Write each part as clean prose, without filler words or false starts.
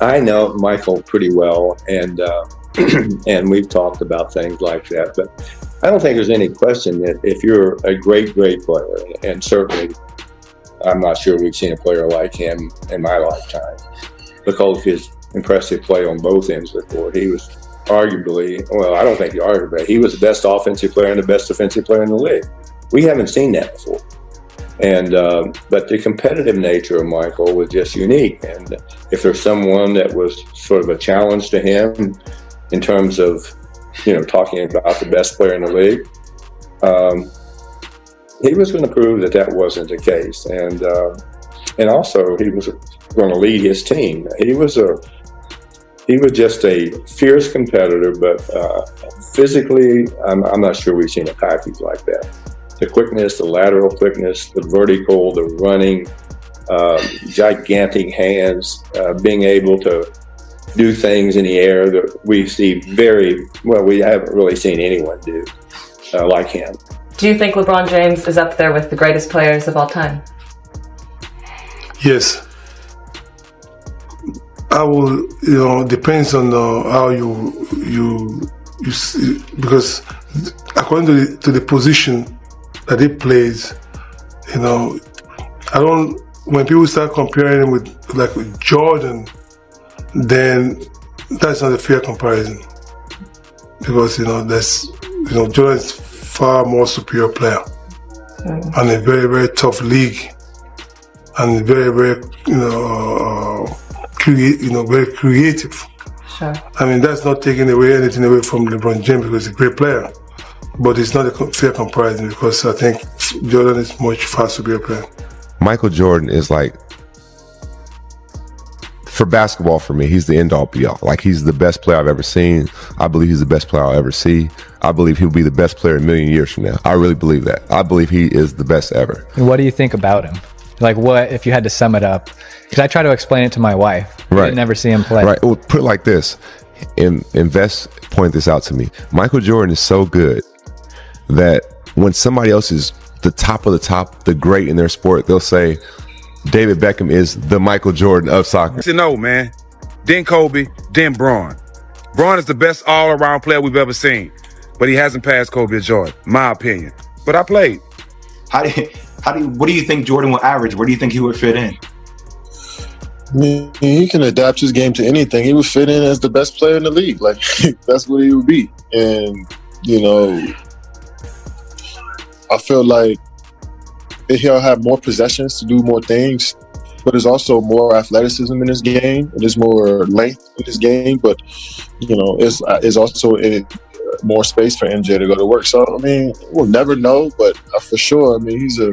I know Michael pretty well, and and we've talked about things like that. But I don't think there's any question that if you're a great player, and certainly I'm not sure we've seen a player like him in my lifetime, because of his impressive play on both ends of the court. He was arguably, well, I don't think he arguably, he was the best offensive player and the best defensive player in the league. We haven't seen that before. And but the competitive nature of Michael was just unique. And if there's someone that was sort of a challenge to him in terms of, talking about the best player in the league, he was going to prove that that wasn't the case. And also he was going to lead his team. He was just a fierce competitor, but physically, I'm not sure we've seen a package like that. The quickness, the lateral quickness, the vertical, the running, gigantic hands, being able to do things in the air that we see we haven't really seen anyone do like him. Do you think LeBron James is up there with the greatest players of all time? Yes. I will, depends on how you see, because according to the position that he plays, when people start comparing him with Jordan, then that's not a fair comparison, because Jordan is far more superior player and a very, very tough league, and very, very very creative. Sure. I mean, that's not taking anything away from LeBron James, because he's a great player, but it's not a fair comparison, because I think Jordan is much far superior player. Michael Jordan is for basketball, for me, he's the end-all be-all. He's the best player I've ever seen. I believe he's the best player I'll ever see. I believe he'll be the best player a million years from now. I really believe that. I believe he is the best ever. And what do you think about him? What, if you had to sum it up? Because I try to explain it to my wife. Right. I never see him play. Right. Well, put it like this. Invest point this out to me. Michael Jordan is so good that when somebody else is the top of the top, the great in their sport, they'll say David Beckham is the Michael Jordan of soccer. No, man. Then Kobe, then Braun. Braun is the best all-around player we've ever seen, but he hasn't passed Kobe or Jordan, my opinion. But I played. What do you think Jordan will average? Where do you think he would fit in? I mean, he can adapt his game to anything. He would fit in as the best player in the league. That's what he would be. And, I feel like he'll have more possessions to do more things, but there's also more athleticism in his game, and there's more length in his game, but, is also more space for MJ to go to work. So, I mean, we'll never know, but for sure, I mean, he's a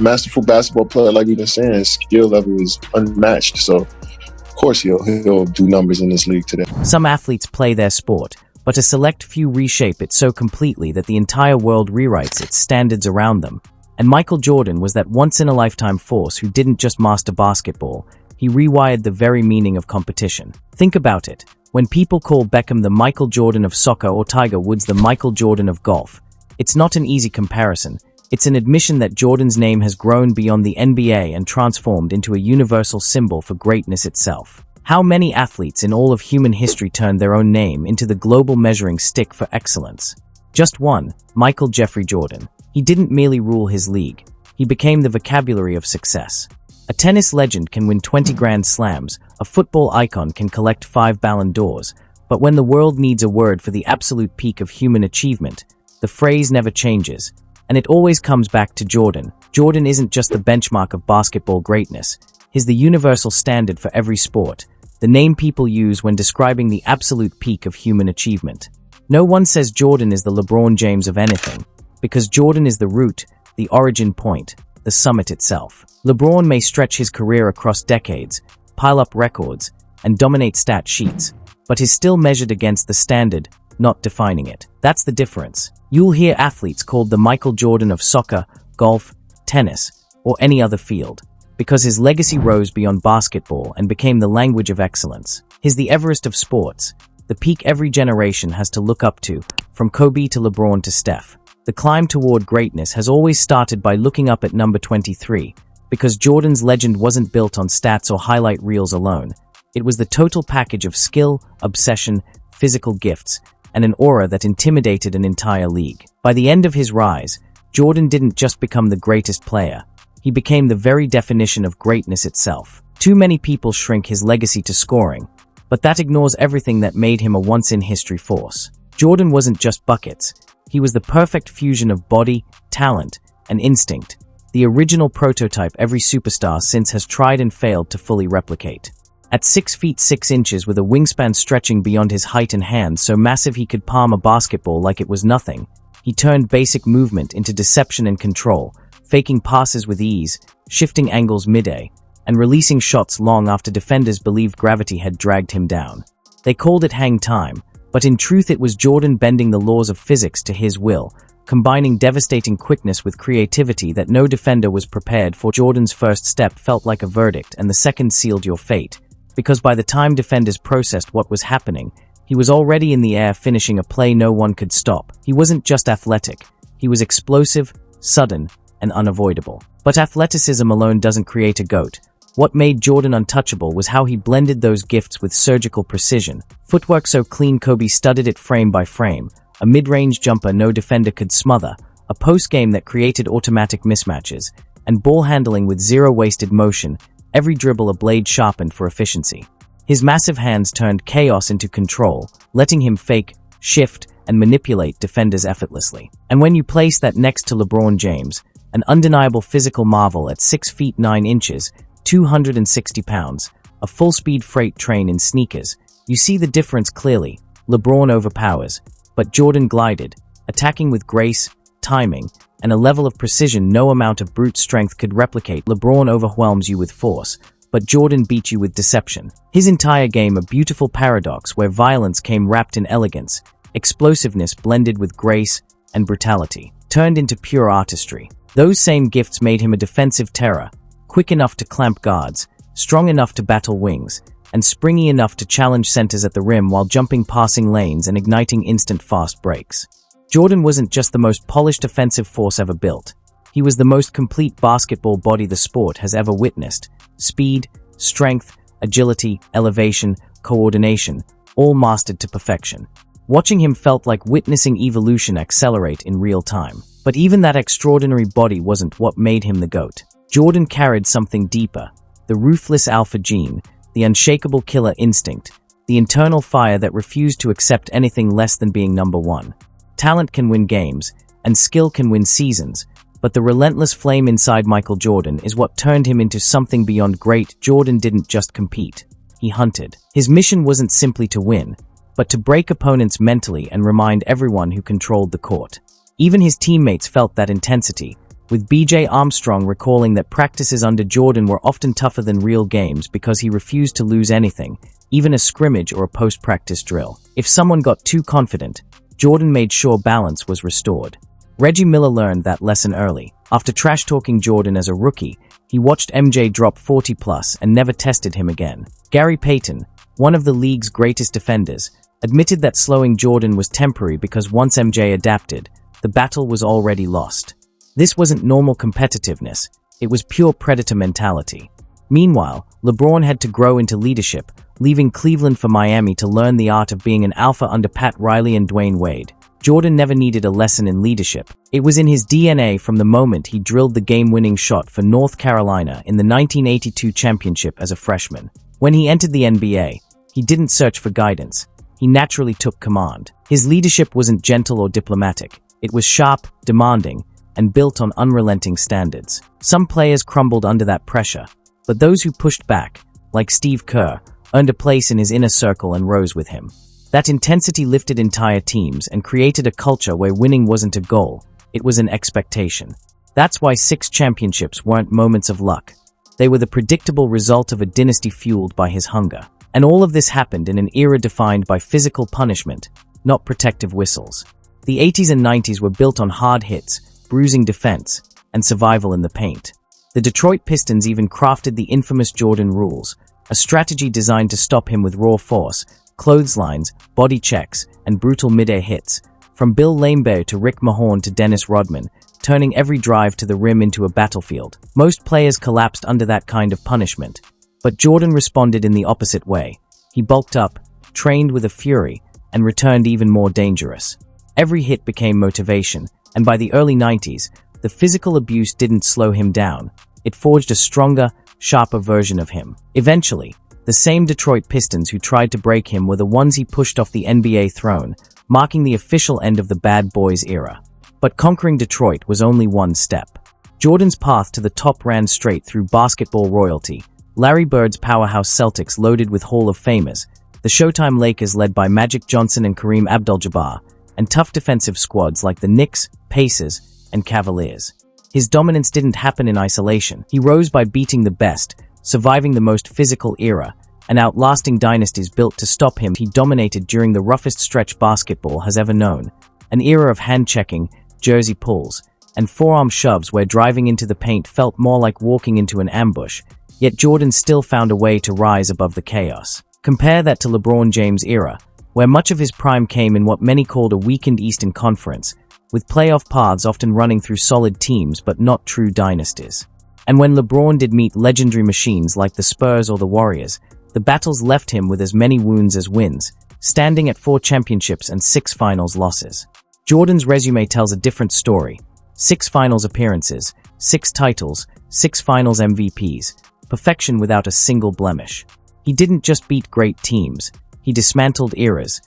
masterful basketball player. Like we've been saying, his skill level is unmatched. So, of course, he'll do numbers in this league today. Some athletes play their sport, but a select few reshape it so completely that the entire world rewrites its standards around them. And Michael Jordan was that once-in-a-lifetime force who didn't just master basketball, he rewired the very meaning of competition. Think about it. When people call Beckham the Michael Jordan of soccer or Tiger Woods the Michael Jordan of golf, it's not an easy comparison. It's an admission that Jordan's name has grown beyond the NBA and transformed into a universal symbol for greatness itself. How many athletes in all of human history turned their own name into the global measuring stick for excellence? Just one, Michael Jeffrey Jordan. He didn't merely rule his league. He became the vocabulary of success. A tennis legend can win 20 Grand Slams, a football icon can collect 5 Ballon d'Ors, but when the world needs a word for the absolute peak of human achievement, the phrase never changes, and it always comes back to Jordan. Jordan isn't just the benchmark of basketball greatness, he's the universal standard for every sport, the name people use when describing the absolute peak of human achievement. No one says Jordan is the LeBron James of anything, because Jordan is the root, the origin point, the summit itself. LeBron may stretch his career across decades, pile up records, and dominate stat sheets, but is still measured against the standard, not defining it. That's the difference. You'll hear athletes called the Michael Jordan of soccer, golf, tennis, or any other field, because his legacy rose beyond basketball and became the language of excellence. He's the Everest of sports, the peak every generation has to look up to, from Kobe to LeBron to Steph. The climb toward greatness has always started by looking up at number 23, because Jordan's legend wasn't built on stats or highlight reels alone. It was the total package of skill, obsession, physical gifts, and an aura that intimidated an entire league. By the end of his rise, Jordan didn't just become the greatest player. He became the very definition of greatness itself. Too many people shrink his legacy to scoring, but that ignores everything that made him a once-in-history force. Jordan wasn't just buckets. He was the perfect fusion of body, talent, and instinct, the original prototype every superstar since has tried and failed to fully replicate. At 6 feet 6 inches with a wingspan stretching beyond his height and hands so massive he could palm a basketball like it was nothing, he turned basic movement into deception and control, faking passes with ease, shifting angles mid-air, and releasing shots long after defenders believed gravity had dragged him down. They called it hang time, but in truth it was Jordan bending the laws of physics to his will, combining devastating quickness with creativity that no defender was prepared for. Jordan's first step felt like a verdict and the second sealed your fate, because by the time defenders processed what was happening, he was already in the air finishing a play no one could stop. He wasn't just athletic, he was explosive, sudden, and unavoidable. But athleticism alone doesn't create a GOAT. What made Jordan untouchable was how he blended those gifts with surgical precision. Footwork so clean Kobe studied it frame by frame, a mid-range jumper no defender could smother, a post-game that created automatic mismatches, and ball handling with zero wasted motion, every dribble a blade sharpened for efficiency. His massive hands turned chaos into control, letting him fake, shift, and manipulate defenders effortlessly. And when you place that next to LeBron James, an undeniable physical marvel at 6 feet 9 inches, 260 pounds, a full-speed freight train in sneakers, you see the difference clearly. LeBron overpowers, but Jordan glided, attacking with grace, timing, and a level of precision no amount of brute strength could replicate. LeBron overwhelms you with force, but Jordan beat you with deception. His entire game a beautiful paradox where violence came wrapped in elegance, explosiveness blended with grace, and brutality, turned into pure artistry. Those same gifts made him a defensive terror, quick enough to clamp guards, strong enough to battle wings, and springy enough to challenge centers at the rim while jumping passing lanes and igniting instant fast breaks. Jordan wasn't just the most polished offensive force ever built. He was the most complete basketball body the sport has ever witnessed. Speed, strength, agility, elevation, coordination, all mastered to perfection. Watching him felt like witnessing evolution accelerate in real time. But even that extraordinary body wasn't what made him the GOAT. Jordan carried something deeper, the ruthless alpha gene, the unshakable killer instinct, the internal fire that refused to accept anything less than being number one. Talent can win games, and skill can win seasons, but the relentless flame inside Michael Jordan is what turned him into something beyond great. Jordan didn't just compete, he hunted. His mission wasn't simply to win, but to break opponents mentally and remind everyone who controlled the court. Even his teammates felt that intensity, with B.J. Armstrong recalling that practices under Jordan were often tougher than real games because he refused to lose anything, even a scrimmage or a post-practice drill. If someone got too confident, Jordan made sure balance was restored. Reggie Miller learned that lesson early. After trash-talking Jordan as a rookie, he watched MJ drop 40+ and never tested him again. Gary Payton, one of the league's greatest defenders, admitted that slowing Jordan was temporary because once MJ adapted, the battle was already lost. This wasn't normal competitiveness, it was pure predator mentality. Meanwhile, LeBron had to grow into leadership, leaving Cleveland for Miami to learn the art of being an alpha under Pat Riley and Dwayne Wade. Jordan never needed a lesson in leadership. It was in his DNA from the moment he drilled the game-winning shot for North Carolina in the 1982 championship as a freshman. When he entered the NBA, he didn't search for guidance. He naturally took command. His leadership wasn't gentle or diplomatic. It was sharp, demanding, and built on unrelenting standards. Some players crumbled under that pressure, but those who pushed back, like Steve Kerr, earned a place in his inner circle and rose with him. That intensity lifted entire teams and created a culture where winning wasn't a goal, it was an expectation. That's why 6 championships weren't moments of luck. They were the predictable result of a dynasty fueled by his hunger. And all of this happened in an era defined by physical punishment, not protective whistles. The 80s and 90s were built on hard hits, bruising defense, and survival in the paint. The Detroit Pistons even crafted the infamous Jordan rules, a strategy designed to stop him with raw force, clotheslines, body checks, and brutal mid-air hits, from Bill Laimbeer to Rick Mahorn to Dennis Rodman, turning every drive to the rim into a battlefield. Most players collapsed under that kind of punishment, But Jordan responded in the opposite way. He bulked up, trained with a fury, and returned even more dangerous. Every hit became motivation, and by the early 90s, the physical abuse didn't slow him down. It forged a stronger, sharper version of him. Eventually, the same Detroit Pistons who tried to break him were the ones he pushed off the NBA throne, marking the official end of the bad boys era. But conquering Detroit was only one step. Jordan's path to the top ran straight through basketball royalty. Larry Bird's powerhouse Celtics loaded with Hall of Famers, the Showtime Lakers led by Magic Johnson and Kareem Abdul-Jabbar, and tough defensive squads like the Knicks, Pacers, and Cavaliers. His dominance didn't happen in isolation. He rose by beating the best, surviving the most physical era, and outlasting dynasties built to stop him. He dominated during the roughest stretch basketball has ever known, an era of hand-checking, jersey pulls, and forearm shoves where driving into the paint felt more like walking into an ambush, yet Jordan still found a way to rise above the chaos. Compare that to LeBron James' era, where much of his prime came in what many called a weakened Eastern Conference, with playoff paths often running through solid teams but not true dynasties. And when LeBron did meet legendary machines like the Spurs or the Warriors, the battles left him with as many wounds as wins, standing at 4 championships and 6 finals losses. Jordan's resume tells a different story. 6 finals appearances, 6 titles, 6 finals MVPs, perfection without a single blemish. He didn't just beat great teams, he dismantled eras,